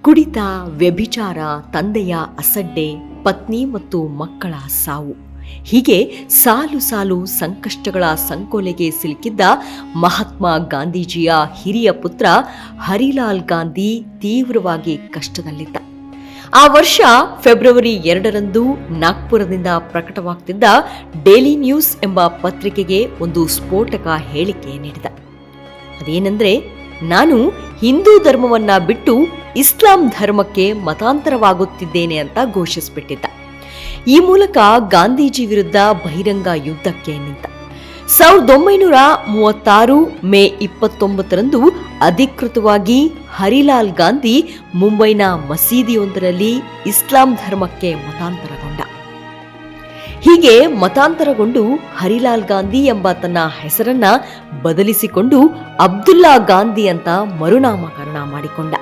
ಕುಡಿತ, ವ್ಯಭಿಚಾರ, ತಂದೆಯ ಅಸಡ್ಡೆ, ಪತ್ನಿ ಮತ್ತು ಮಕ್ಕಳ ಸಾವು, ಹೀಗೆ ಸಾಲು ಸಾಲು ಸಂಕಷ್ಟಗಳ ಸಂಕೋಲೆಗೆ ಸಿಲುಕಿದ್ದ ಮಹಾತ್ಮ ಗಾಂಧೀಜಿಯ ಹಿರಿಯ ಪುತ್ರ ಹರಿಲಾಲ್ ಗಾಂಧಿ ತೀವ್ರವಾಗಿ ಕಷ್ಟದಲ್ಲಿದ್ದ. ಆ ವರ್ಷ ಫೆಬ್ರವರಿ 2ರಂದು ನಾಗ್ಪುರದಿಂದ ಪ್ರಕಟವಾಗ್ತಿದ್ದ ಡೈಲಿ ನ್ಯೂಸ್ ಎಂಬ ಪತ್ರಿಕೆಗೆ ಒಂದು ಸ್ಫೋಟಕ ಹೇಳಿಕೆ ನೀಡಿದ. ಅದೇನೆಂದ್ರೆ, ನಾನು ಹಿಂದೂ ಧರ್ಮವನ್ನ ಬಿಟ್ಟು ಇಸ್ಲಾಂ ಧರ್ಮಕ್ಕೆ ಮತಾಂತರವಾಗುತ್ತಿದ್ದೇನೆ ಅಂತ ಘೋಷಿಸಿಬಿಟ್ಟಿದ್ದ. ಈ ಮೂಲಕ ಗಾಂಧೀಜಿ ವಿರುದ್ಧ ಬಹಿರಂಗ ಯುದ್ಧಕ್ಕೆ ನಿಂತ. 1936 ಮೇ 29ರಂದು ಅಧಿಕೃತವಾಗಿ ಹರಿಲಾಲ್ ಗಾಂಧಿ ಮುಂಬೈನ ಮಸೀದಿಯೊಂದರಲ್ಲಿ ಇಸ್ಲಾಂ ಧರ್ಮಕ್ಕೆ ಮತಾಂತರಗೊಂಡ. ಹೀಗೆ ಮತಾಂತರಗೊಂಡು ಹರಿಲಾಲ್ ಗಾಂಧಿ ಎಂಬ ತನ್ನ ಹೆಸರನ್ನ ಬದಲಿಸಿಕೊಂಡು ಅಬ್ದುಲ್ಲಾ ಗಾಂಧಿ ಅಂತ ಮರುನಾಮಕರಣ ಮಾಡಿಕೊಂಡ.